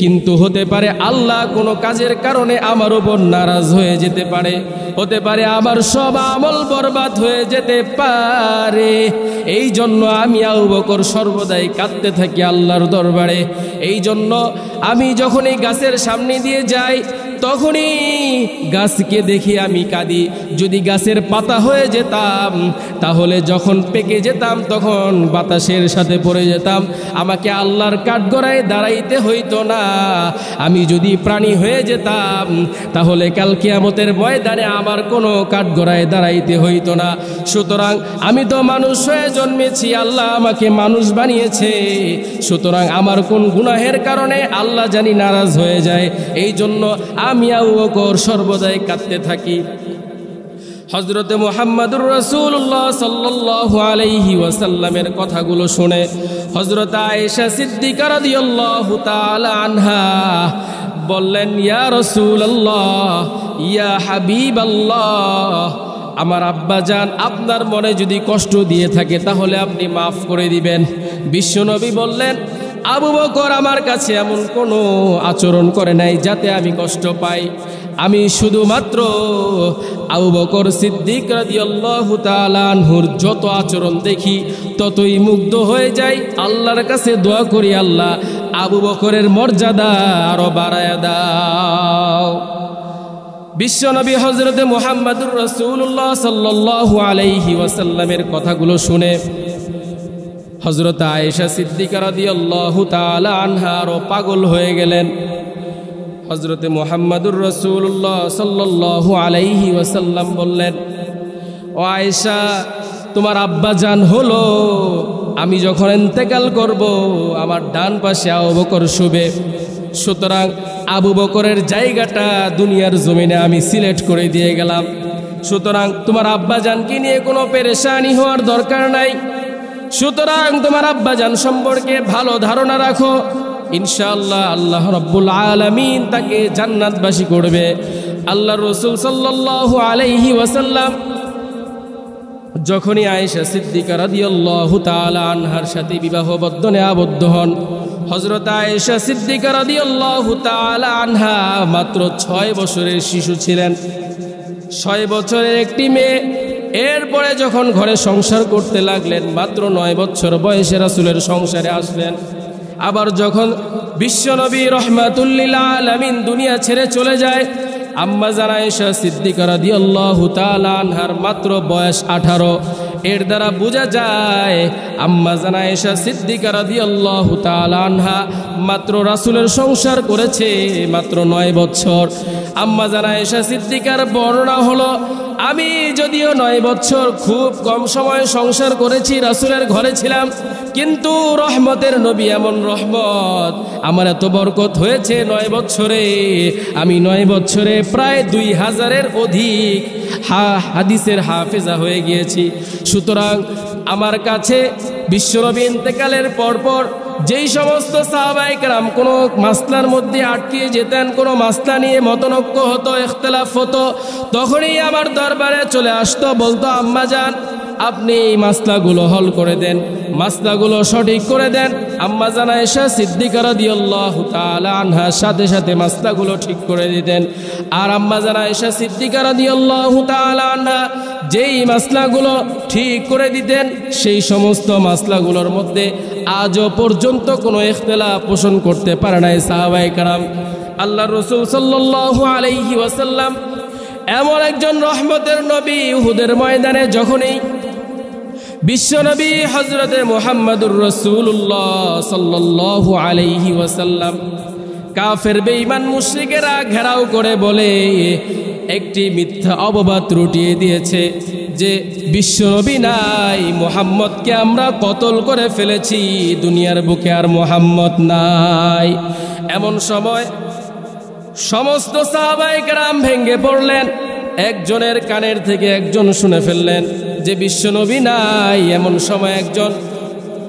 কিন্তু হতে পারে আল্লাহ কোনো কাজের কারণে আমার উপর নারাজ হয়ে যেতে পারে, হতে পারে আমার সব আমল বরবাদ হয়ে যেতে পারে। এই জন্য আমি আবু বকর সর্বদাই কাঁদতে থাকি আল্লাহর দরবারে। এই জন্য আমি যখন এই গাছের সামনে দিয়ে যাই তখনই গাছকে দেখে আমি কাঁদি। যদি গাছের পাতা হয়ে যেতাম তাহলে যখন পেকে যেতাম তখন বাতাসের সাথে পড়ে যেতাম, আমাকে আল্লাহর কাঠগড়ায় দাঁড়াইতে হইতো না। আমি যদি প্রাণী হয়ে যেতাম তাহলে কাল কিয়ামতের ময়দানে আমার কোনো কাঠগড়ায় দাঁড়াইতে হইতো না। সুতরাং আমি তো মানুষ হয়ে জন্মেছি, আল্লাহ আমাকে মানুষ বানিয়েছে, সুতরাং আমার কোন গুনাহের কারণে আল্লাহ জানি নারাজ হয়ে যায়। এই জন্য আমি আবু বকর সর্বদাই কাঁদতে থাকি। হযরতে মুহাম্মদুর রাসূলুল্লাহ সাল্লাল্লাহু আলাইহি ওয়াসাল্লামের কথাগুলো শুনে হযরত আয়েশা সিদ্দিকা রাদিয়াল্লাহু তাআলা আনহা বললেন, ইয়া রাসূলুল্লাহ, ইয়া হাবিবাল্লাহ, আমার আব্বাজান আপনার মনে যদি কষ্ট দিয়ে থাকে তাহলে আপনি মাফ করে দিবেন। বিশ্বনবী বললেন, আবু বকর আমার কাছে এমন কোনো আচরণ করে নাই যাতে আমি কষ্ট পাই। আমি শুধুমাত্র আবু বকর সিদ্দিক রাদিয়াল্লাহু তাআলা আনহুর যত আচরণ দেখি ততই মুগ্ধ হয়ে যাই। আল্লাহর কাছে দোয়া করি, আল্লাহ আবু বকরের মর্যাদা আরো বাড়ায়া দাও। বিশ্বনবী হযরতে মুহাম্মদুর রাসূলুল্লাহ সাল্লাল্লাহু আলাইহি ওয়াসাল্লামের কথাগুলো শুনে হযরত আয়েশা সিদ্দিকা রাদিয়াল্লাহু তাআলা আনহা আরো পাগল হয়ে গেলেন। হযরতে মুহাম্মদুর রাসূলুল্লাহ সাল্লাল্লাহু আলাইহি ওয়াসাল্লাম বললেন, ও আয়েশা, তোমার আব্বাজান হলো, আমি যখন ইন্তেকাল করব আমার ডান পাশে আবু বকর শুবে, সুতরাং আবু বকরের জায়গাটা দুনিয়ার জমিনে আমি সিলেক্ট করে দিয়ে গেলাম। সুতরাং তোমার আব্বাজানকে নিয়ে কোনো পেরেশানি হওয়ার দরকার নাই। সুতরাং তোমার আব্বাজান সম্পর্কে ভালো ধারণা রাখো, ইনশাআল্লাহ আল্লাহ রাব্বুল আলামিন তাকে জান্নাতবাসী করবে। আল্লাহর রাসূল সাল্লাল্লাহু আলাইহি ওয়াসাল্লাম যখনই আয়েশা সিদ্দিকা রাদিয়াল্লাহু তাআলা আনহার সাথে বিবাহ বন্ধনে আবদ্ধ হন, হযরত আয়েশা সিদ্দিকা রাদিয়াল্লাহু তাআলা আনহা মাত্র 6 বছরের শিশু ছিলেন, 6 বছরের একটি মেয়ে। এরপরে যখন ঘরে সংসার করতে লাগলেন, মাত্র 9 বছর বয়সে রাসূলের সংসারে আসলেন। আবার যখন বিশ্বনবী রাহমাতুল লিল আলামিন দুনিয়া ছেড়ে চলে যায়, আম্মা জান আয়েশা সিদ্দিকা রাদিয়াল্লাহু তাআলা আনহার মাত্র বয়স 18। এর দ্বারা বোঝা যায় আম্মা জান আয়েশা সিদ্দিকা রাদিয়াল্লাহু তাআলা আনহা মাত্র রাসূলের সংসার করেছে মাত্র 9 বছর। আম্মা জান আয়েশা সিদ্দিকার বর্ণনা হলো, আমি যদিও 9 বছর খুব কম সময় সংসার করেছি, রাসূলের ঘরে ছিলাম, কিন্তু রহমতের নবী এমন রহমত, আমার এত বরকত হয়েছে 9 বছরে। আমি 9 বছরে প্রায় 2000-এর অধিক হাদিসের হাফেজা হয়ে গিয়েছি। সুতরাং আমার কাছে বিশ্বনবী ইন্তেকালের পরপর যেই সমস্ত সাহাবায়ে কেরাম কোনো মাসলার মধ্যে আটকে যেতেন, কোনো মাসলা নিয়ে মতনৈক্য হতো, ইখতিলাফ হতো, তখনই আমার দরবারে চলে আসতো, বলতো, আম্মা জান আপনি এই মাসলাগুলো হল করে দেন, মাসলাগুলো সঠিক করে দেন। আম্মা জান আয়েশা সিদ্দিকা রাদিয়াল্লাহু তাআলা আনহা সাথে সাথে মাসলাগুলো ঠিক করে দিতেন। আর আম্মা জান আয়েশা সিদ্দিকা রাদিয়াল্লাহু তাআলা আনহা যেই মাসলাগুলো ঠিক করে দিতেন, সেই সমস্ত মাসলাগুলোর মধ্যে আজও পর্যন্ত কোনো ইখতিলাফ পোষণ করতে পারে নাই সাহাবায়ে কেরাম। আল্লাহর রাসূল সাল্লাল্লাহু আলাইহি ওয়াসাল্লাম এমন একজন রহমতের নবী, উহুদের ময়দানে যখনই বিশ্বনবী হযরতে মুহাম্মদুর রাসূলুল্লাহ সাল্লাল্লাহু আলাইহি ওয়াসাল্লাম কাফের বেঈমান মুশরিকেরা ঘেরাও করে বলে, একটি মিথ্যা অপবাদ রটিয়ে দিয়েছে যে বিশ্বনবী নাই, মুহাম্মদকে আমরা কতল করে ফেলেছি, দুনিয়ার বুকে আর মুহাম্মদ নাই। এমন সময় সমস্ত সাহাবায়ে কেরাম ভেঙে পড়লেন। একজনের কানের থেকে একজন শুনে ফেললেন যে বিশ্বনবী নাই। এমন সময় একজন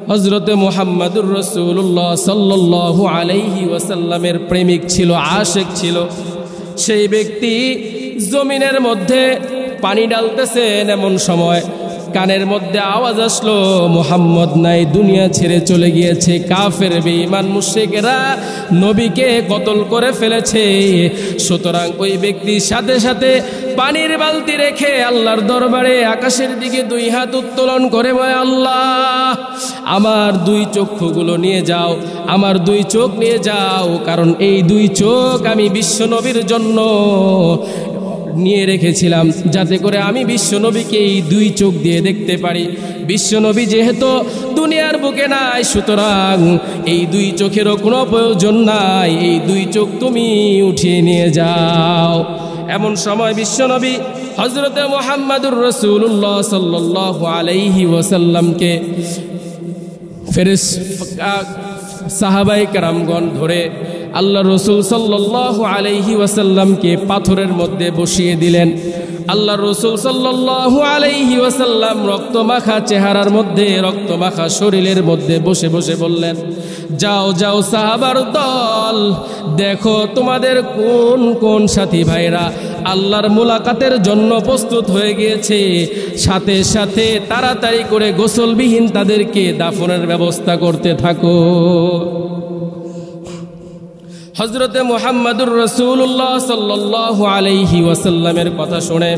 হযরতে মুহাম্মদুর রাসূলুল্লাহ সাল্লাল্লাহু আলাইহি ওয়াসাল্লামের প্রেমিক ছিল, আশিক ছিল। সেই ব্যক্তি জমিনের মধ্যে পানি ঢালতেছেন, এমন সময় কানের মধ্যে আওয়াজ আসলো, মুহাম্মদ নাই, দুনিয়া ছেড়ে চলে গিয়েছে। কাফের বেঈমান মুশরিকেরা নবীকে কতল করে ফেলেছে। সুতরাং ওই ব্যক্তির সাথে সাথে পানির বালতি রেখে আল্লাহর দরবারে আকাশের দিকে দুই হাত উত্তোলন করে বলে, আল্লাহ আমার দুই চক্ষুগুলো নিয়ে যাও, আমার দুই চোখ নিয়ে যাও, কারণ এই দুই চোখ আমি বিশ্বনবীর জন্য নিয়ে রেখেছিলাম, যাতে করে আমি বিশ্বনবীকে এই দুই চোখ দিয়ে দেখতে পারি। বিশ্বনবী যেহেতু দুনিয়ার বুকে নাই, সুতরাং এই দুই চোখেরও কোনো প্রয়োজন নাই, এই দুই চোখ তুমি উঠিয়ে নিয়ে যাও। এমন সময় বিশ্বনবী হযরতে মুহাম্মদুর রাসূলুল্লাহ সাল্লাল্লাহু আলাইহি ওয়াসাল্লামকে সাহাবায়ে কেরামগণ ধরে আল্লাহ রসুল সাল্লাল্লাহু আলাইহি ওয়াসাল্লামকে পাথরের মধ্যে বসিয়ে দিলেন। আল্লাহ রসুল সাল্লাল্লাহু আলাইহি ওয়াসাল্লাম রক্তমাখা চেহারার মধ্যে, রক্তমাখা শরীরের মধ্যে বসে বসে বললেন, যাও যাও সাহাবার দল, দেখো তোমাদের কোন কোন সাথী ভাইরা আল্লাহর মুলাকাতের জন্য প্রস্তুত হয়ে গিয়েছে। সাথে সাথে তাড়াতাড়ি করে গোসলবিহীন তাদেরকে দাফনের ব্যবস্থা করতে থাকো। হযরতে মুহাম্মদুর রাসূলুল্লাহ সাল্লাল্লাহু আলাইহি ওয়াসাল্লামের কথা শুনে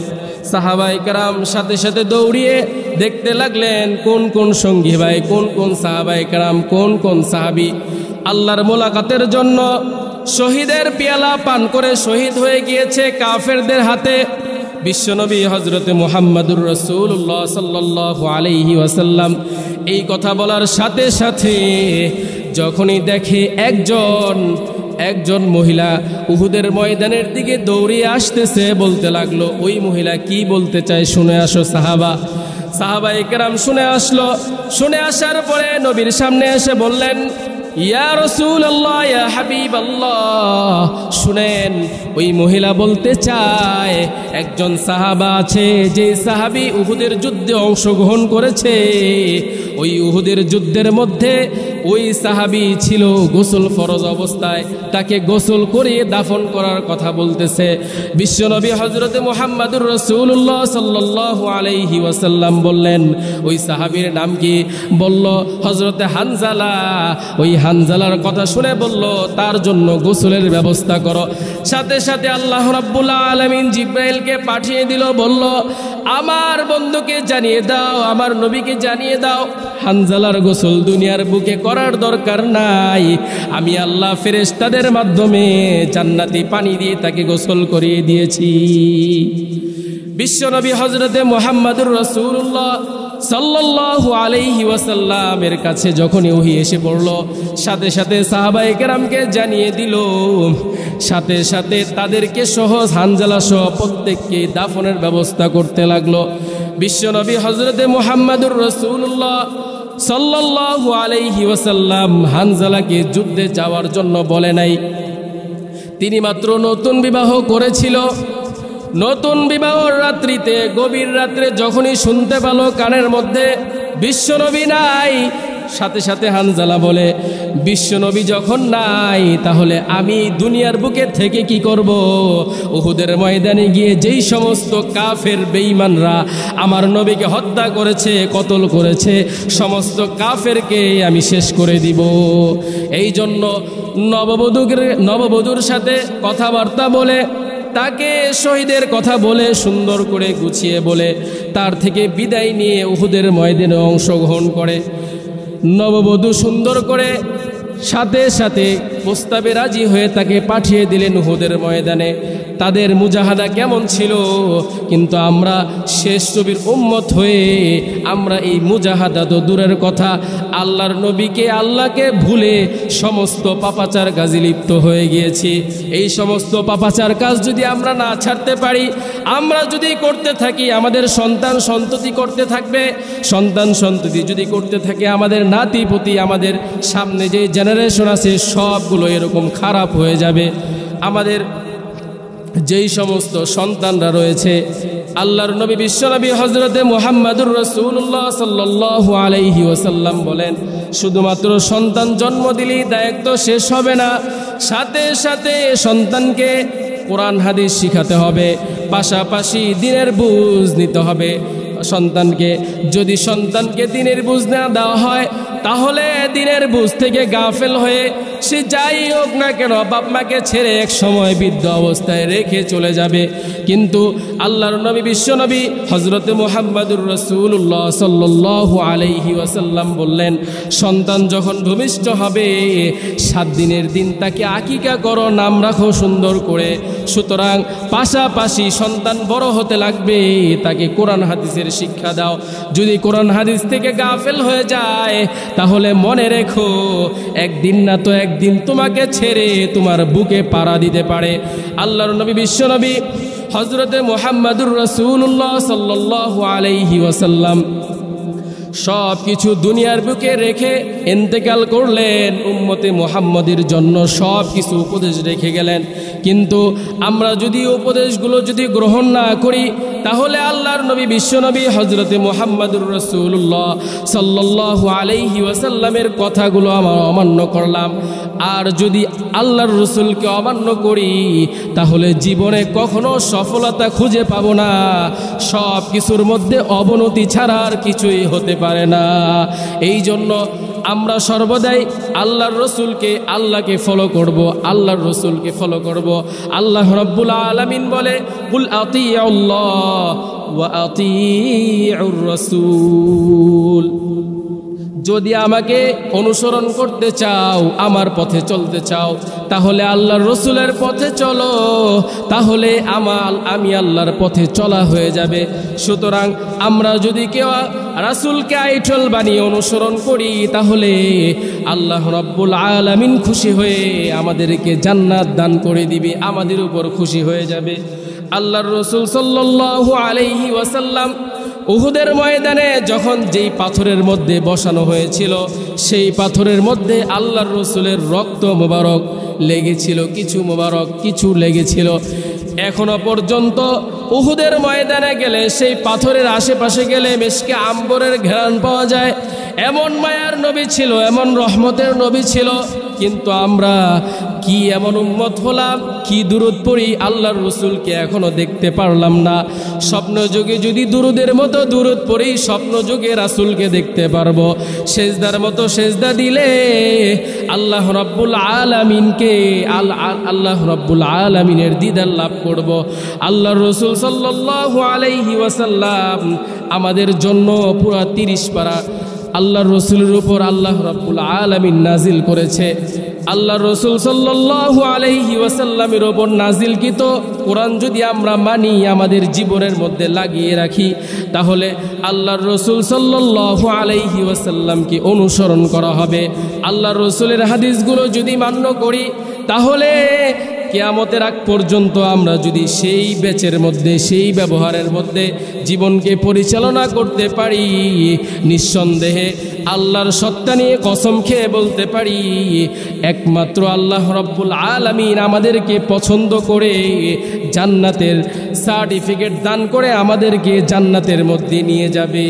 সাহাবায়ে কেরাম সাথে সাথে দৌড়িয়ে দেখতে লাগলেন কোন কোন সঙ্গী ভাই, কোন কোন সাহাবায়ে কেরাম, কোন কোন সাহাবী আল্লাহর মুলাকাতের জন্য শহীদের পেয়ালা পান করে শহীদ হয়ে গিয়েছে কাফেরদের হাতে। বিশ্বনবী হযরতে মুহাম্মদুর রাসূলুল্লাহ সাল্লাল্লাহু আলাইহি ওয়াসাল্লাম এই কথা বলার সাথে সাথে যখনই দেখে একজন মহিলা উহুদের ময়দানের দিকে দৌড়িয়ে আসতেছে, বলতে লাগলো, ওই মহিলা কি বলতে চায় শুনে আসো। সাহাবায়ে কেরাম শুনে আসলো। শুনে আসার পরে নবীর সামনে এসে বললেন, ইয়া রাসূলুল্লাহ, ইয়া হাবিবাল্লাহ, শুনেন, ওই মহিলা বলতে চায় একজন সাহাবা আছে, যে সাহাবী উহুদের যুদ্ধে অংশগ্রহণ করেছে। ওই উহুদের যুদ্ধের মধ্যে ওই সাহাবী ছিল গোসল ফরজ অবস্থায়, তাকে গোসল করিয়ে দাফন করার কথা বলতেছে। বিশ্বনবী হযরতে মুহাম্মদুর রাসূলুল্লাহ সাল্লাল্লাহু আলাইহি ওয়াসাল্লাম বললেন, ওই সাহাবীর নাম কি? বলল হযরতে হানজালা। ওই হানজালার কথা শুনে বলল, তার জন্য গোসলের ব্যবস্থা করো। সাথে সাথে আল্লাহ রাব্বুল আলামিন জিব্রাইলকে পাঠিয়ে দিল, বলল, আমার বন্ধুকে জানিয়ে দাও, আমার নবীকে জানিয়ে দাও, হানজালার গোসল দুনিয়ার বুকে করার দরকার নাই, আমি আল্লাহ ফেরেশতাদের মাধ্যমে জান্নাতি পানি দিয়ে তাকে গোসল করিয়ে দিয়েছি। বিশ্বনবী হযরতে মুহাম্মদুর রাসূলুল্লাহ সাল্লাল্লাহু আলাইহি ওয়াসাল্লামের কাছে যখনই ওহী এসে পড়ল, সাথে সাথে সাহাবায়ে কেরামকে জানিয়ে দিল। সাথে সাথে তাদেরকে সহ হানজালা সহ প্রত্যেককে দাফনের ব্যবস্থা করতে লাগলো। বিশ্বনবী হযরতে মুহাম্মদুর রাসূলুল্লাহ সাল্লাল্লাহু আলাইহি ওয়াসাল্লাম হানজালাকে যুদ্ধে যাওয়ার জন্য বলে নাই। তিনি মাত্র নতুন বিবাহ করেছিল। নতুন বিবাহর রাত্রিতে, গভীর রাত্রে যখনই শুনতে পেল কানের মধ্যে বিশ্বনবী নাই, সাথে সাথে হানজালা বলে, বিশ্বনবী যখন নাই, তাহলে আমি দুনিয়ার বুকে থেকে কি করব? উহুদের ময়দানে গিয়ে যেই সমস্ত কাফের বেঈমানরা আমার নবীকে হত্যা করেছে, কতল করেছে, সমস্ত কাফেরকে আমি শেষ করে দিব। এই জন্য নববধূর সাথে কথাবার্তা বলে, তাকে শহীদের কথা বলে, সুন্দর করে গুছিয়ে বলে, তার থেকে বিদায় নিয়ে উহুদের ময়দানে অংশগ্রহণ করে। নববধূ সুন্দর করে সাথে সাথে প্রস্তাবে রাজি হয়ে তাকে পাঠিয়ে দিলেন উহুদের ময়দানে। তাদের মুজাহাদা কেমন ছিল, কিন্তু আমরা শেষ নবীর উম্মত হয়ে আমরা এই মুজাহাদা তো দূরের কথা, আল্লাহর নবীকে, আল্লাহকে ভুলে সমস্ত পাপাচার কাজে লিপ্ত হয়ে গিয়েছি। এই সমস্ত পাপাচার কাজ যদি আমরা না ছাড়তে পারি, আমরা যদি করতে থাকি, আমাদের সন্তান সন্ততি করতে থাকবে, সন্তান সন্ততি যদি করতে থাকে, আমাদের নাতি পুতি, আমাদের সামনে যে জেনারেশন আছে সবগুলো এরকম খারাপ হয়ে যাবে। আমাদের যেই সমস্ত সন্তানরা রয়েছে, আল্লাহর নবী বিশ্বনবী হযরতে মুহাম্মদুর রাসূলুল্লাহ সাল্লাল্লাহু আলাইহি ওয়াসাল্লাম বলেন, শুধুমাত্র সন্তান জন্ম দিলেই দায়িত্ব শেষ হবে না, সাথে সাথে সন্তানকে কোরআন হাদিস শিখাতে হবে, পাশাপাশি দ্বীনের বুঝ নিতে হবে, সন্তানকে। যদি সন্তানকে দিনের বুঝ না দেওয়া হয় তাহলে দিনের বুঝ থেকে গাফেল হয়ে সে যাই হোক না কেন বাপ মাকে ছেড়ে এক সময় বৃদ্ধ অবস্থায় রেখে চলে যাবে। কিন্তু আল্লাহর নবী বিশ্বনবী হযরতে মুহাম্মদুর রাসূলুল্লাহ সাল্লাল্লাহু আলাইহি ওয়াসাল্লাম বললেন, সন্তান যখন ভূমিষ্ঠ হবে 7 দিনের দিন তাকে আকিকা করো, নাম রাখো সুন্দর করে। সুতরাং পাশাপাশি সন্তান বড় হতে লাগবে, তাকে কোরআন হাদিসের শিক্ষা দাও। যদি কোরআন হাদিস থেকে গাফেল হয়ে যায় তাহলে মনে রেখো একদিন না তো একদিন তোমাকে ছেড়ে তোমার বুকে পাড়া দিতে পারে। আল্লাহর নবী বিশ্বনবী হযরতে মুহাম্মদুর রাসূলুল্লাহ সাল্লাল্লাহু আলাইহি ওয়াসাল্লাম সব কিছু দুনিয়ার বুকে রেখে ইন্তেকাল করলেন, উম্মতে মুহাম্মদের জন্য সব কিছু উপদেশ রেখে গেলেন। কিন্তু আমরা যদি উপদেশগুলো যদি গ্রহণ না করি তাহলে আল্লাহর নবী বিশ্বনবী হযরতে মুহাম্মদুর রাসূলুল্লাহ সাল্লাল্লাহু আলাইহি ওয়াসাল্লামের কথাগুলো আমরা অমান্য করলাম। আর যদি আল্লাহর রসুলকে অমান্য করি তাহলে জীবনে কখনো সফলতা খুঁজে পাবো না। সব কিছুর মধ্যে অবনতি ছাড়া আর কিছুই হতে পারে না। এই জন্য আমরা সর্বদাই আল্লাহর রসুলকে আল্লাহকে ফলো করব, আল্লাহর রসুলকে ফলো করব। আল্লাহ রাব্বুল আলামিন বলে, কুল আতিউল্লাহ ওয়া আতিউর রাসূল। যদি আমাকে অনুসরণ করতে চাও, আমার পথে চলতে চাও, তাহলে আল্লাহর রসুলের পথে চলো, তাহলে আমি আল্লাহর পথে চলা হয়ে যাবে। সুতরাং আমরা যদি কেউ রাসূলকে আইডল বানিয়ে অনুসরণ করি তাহলে আল্লাহ রাব্বুল আলামিন খুশি হয়ে আমাদেরকে জান্নাত দান করে দিবে, আমাদের উপর খুশি হয়ে যাবে। আল্লাহর রসুল সাল্লাল্লাহু আলাইহি ওয়াসাল্লাম উহুদের ময়দানে যখন যেই পাথরের মধ্যে বসানো হয়েছিল সেই পাথরের মধ্যে আল্লাহর রসুলের রক্ত মোবারক লেগেছিল, কিছু মোবারক কিছু লেগেছিল। এখনো পর্যন্ত উহুদের ময়দানে গেলে সেই পাথরের আশেপাশে গেলে মেশকে আম্বরের ঘ্রাণ পাওয়া যায়। এমন মায়ার নবী ছিল, এমন রহমতের নবী ছিল, কিন্তু আমরা কি এমন উম্মত হলাম, কি দুরুদ পড়ি, আল্লাহর রসুলকে এখনো দেখতে পারলাম না। স্বপ্ন যুগে যদি দুরুদের মতো দুরুদ পড়ি স্বপ্ন যুগে রাসূলকে দেখতে পারবো। সেজদার মতো সেজদা দিলে আল্লাহ রাব্বুল আলামিনকে আল্লাহ রাব্বুল আলামিনের দিদার লাভ করব। আল্লাহর রসুল সাল্লাল্লাহু আলাইহি ওয়াসাল্লাম আমাদের জন্য পুরা 30 পারা আল্লাহর রসুলের উপর আল্লাহ রাব্বুল আলামিন নাজিল করেছে। আল্লাহর রসুল সাল্লাল্লাহু আলাইহি ওয়াসাল্লামের উপর নাজিলকৃত কোরআন যদি আমরা মানি, আমাদের জীবনের মধ্যে লাগিয়ে রাখি, তাহলে আল্লাহর রসুল সাল্লাল্লাহু আলাইহি ওয়াসাল্লামকে অনুসরণ করা হবে। আল্লাহর রসুলের হাদিসগুলো যদি মান্য করি তাহলে কিয়ামতের আগ পর্যন্ত আমরা যদি সেই বেচের মধ্যে, সেই ব্যবহারের মধ্যে জীবনকে পরিচালনা করতে পারি, নিঃসন্দেহে আল্লাহর সত্তা নিয়ে কসম খেয়ে বলতে পারি একমাত্র আল্লাহ রাব্বুল আলামিন আমাদেরকে পছন্দ করে জান্নাতের সার্টিফিকেট দান করে আমাদেরকে জান্নাতের মধ্যে নিয়ে যাবে।